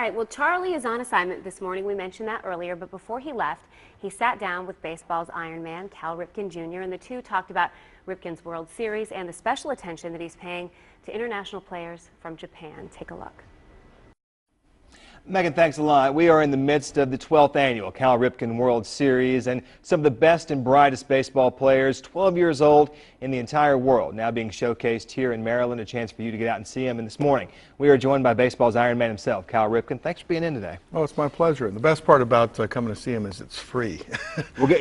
right, well, Charlie is on assignment this morning. We mentioned that earlier, but before he left, he sat down with baseball's Iron Man, Cal Ripken Jr., and the two talked about Ripken's World Series and the special attention that he's paying to international players from Japan. Take a look. Megan, thanks a lot. We are in the midst of the 12th annual Cal Ripken World Series, and some of the best and brightest baseball players, 12 years old, in the entire world, now being showcased here in Maryland. A chance for you to get out and see him. And this morning, we are joined by baseball's Iron Man himself, Cal Ripken. Thanks for being in today. Oh, it's my pleasure. And the best part about coming to see him is it's free.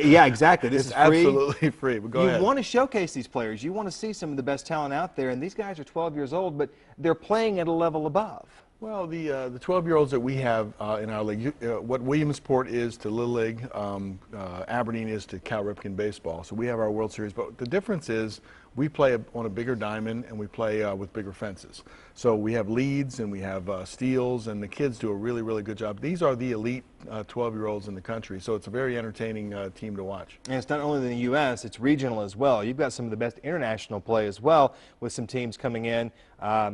Yeah, exactly. This is free. Absolutely free. But go ahead. You want to showcase these players. You want to see some of the best talent out there, and these guys are 12 years old, but they're playing at a level above. Well, the 12-year-olds that we have in our league, what Williamsport is to Little League, Aberdeen is to Cal Ripken baseball. So we have our World Series, but the difference is we play on a bigger diamond and we play with bigger fences. So we have leads and we have steals, and the kids do a really, really good job. These are the elite 12-year-olds in the country, so it's a very entertaining team to watch. And it's not only in the U.S., it's regional as well. You've got some of the best international play as well, with some teams coming in,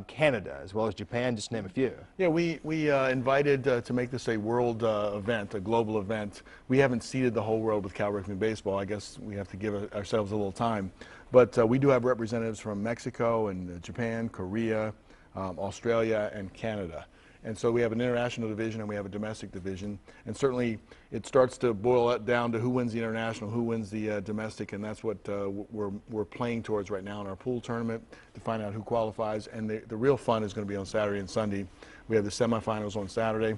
Canada as well as Japan, just to name a few. Yeah, we invited to make this a world event, a global event. We haven't seeded the whole world with Cal Ripken baseball. I guess we have to give ourselves a little time. But we do have representatives from Mexico and Japan, Korea, Australia, and Canada. And so we have an international division and we have a domestic division. And certainly it starts to boil down to who wins the international, who wins the domestic, and that's what we're playing towards right now in our pool tournament to find out who qualifies. And the real fun is going to be on Saturday and Sunday. We have the semifinals on Saturday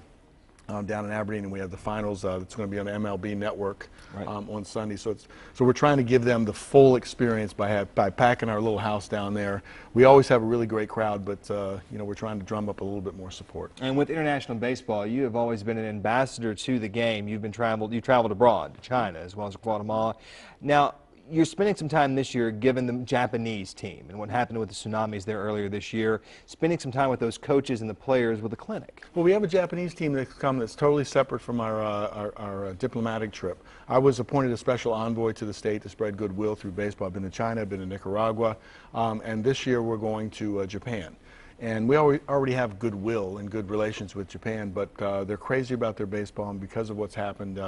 down in Aberdeen, and we have the finals that's going to be on the MLB network on Sunday. So we're trying to give them the full experience by packing our little house down there. We always have a really great crowd, but you know, we're trying to drum up a little bit more support. And with international baseball, you have always been an ambassador to the game. You traveled abroad to China as well as Guatemala. Now, you're spending some time this year given the Japanese team and what happened with the tsunamis there earlier this year, spending some time with those coaches and the players with a clinic. Well, we have a Japanese team that's come that's totally separate from our diplomatic trip. I was appointed a special envoy to the state to spread goodwill through baseball. I've been to China, I've been to Nicaragua, and this year we're going to Japan. And we already have goodwill and good relations with Japan, but they're crazy about their baseball, and because of what's happened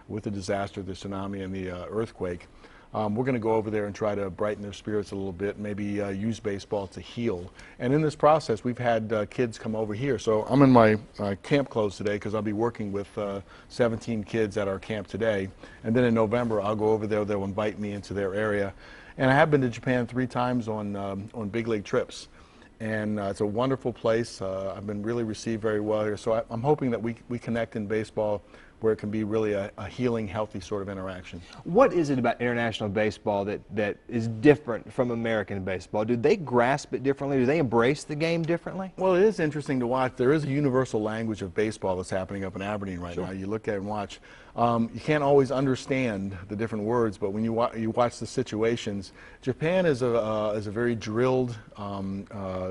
with the disaster, the tsunami and the earthquake, we're going to go over there and try to brighten their spirits a little bit, maybe use baseball to heal. And in this process, we've had kids come over here. So I'm in my camp clothes today because I'll be working with 17 kids at our camp today. And then in November, I'll go over there. They'll invite me into their area. And I have been to Japan 3 times on big league trips. And it's a wonderful place. I've been really received very well here. So I'm hoping that we connect in baseball where it can be really a healing, healthy sort of interaction. What is it about international baseball that is different from American baseball? Do they grasp it differently? Do they embrace the game differently? Well, it is interesting to watch. There is a universal language of baseball that's happening up in Aberdeen right now. You look at it and watch. You can't always understand the different words, but when you watch the situations, Japan is a very drilled,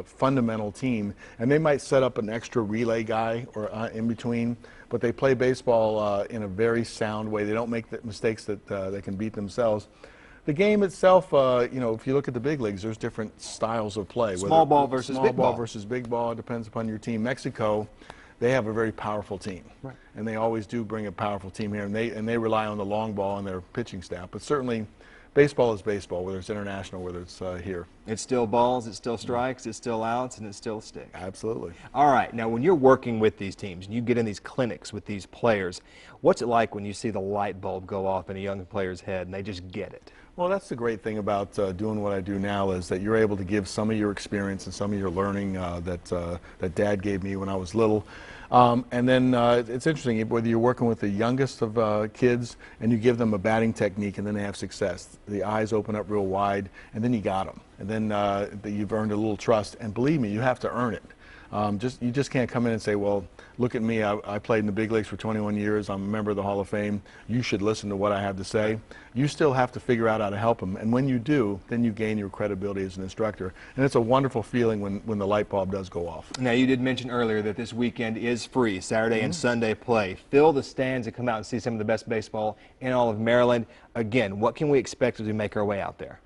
fundamental team, and they might set up an extra relay guy or in between, but they play baseball in a very sound way. They don't make the mistakes that they can beat themselves. The game itself, you know, if you look at the big leagues, there's different styles of play. Small ball versus big ball. Versus big ball. It depends upon your team. Mexico, they have a very powerful team, and they always do bring a powerful team here, and they rely on the long ball and their pitching staff. But certainly, baseball is baseball, whether it's international, whether it's here. It's still balls, it's still strikes, it's still outs, and it's still sticks. Absolutely. All right, now when you're working with these teams and you get in these clinics with these players, what's it like when you see the light bulb go off in a young player's head and they just get it? Well, that's the great thing about doing what I do now, is that you're able to give some of your experience and some of your learning that Dad gave me when I was little. And then it's interesting, whether you're working with the youngest of kids and you give them a batting technique and then they have success, the eyes open up real wide, and then you got them. And then you've earned a little trust. And believe me, you have to earn it. You just can't come in and say, well, look at me, I played in the big leagues for 21 years, I'm a member of the Hall of Fame, you should listen to what I have to say. You still have to figure out how to help them, and when you do, then you gain your credibility as an instructor. And it's a wonderful feeling when the light bulb does go off. Now, you did mention earlier that this weekend is free, Saturday and Sunday play. Fill the stands and come out and see some of the best baseball in all of Maryland. Again, what can we expect as we make our way out there?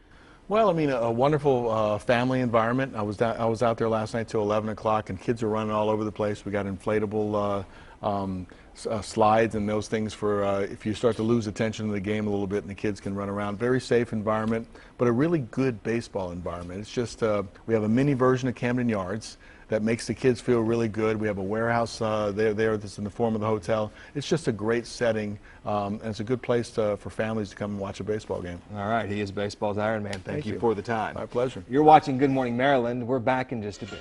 Well, I mean, a wonderful family environment. I was out there last night till 11 o'clock, and kids are running all over the place. We got inflatable slides and those things for if you start to lose attention in the game a little bit, and the kids can run around. Very safe environment, but a really good baseball environment. It's just we have a mini version of Camden Yards that makes the kids feel really good. We have a warehouse there that's in the form of the hotel. It's just a great setting, and it's a good place for families to come and watch a baseball game. All right, he is baseball's Iron Man. Thank you for the time. My pleasure. You're watching Good Morning Maryland. We're back in just a bit.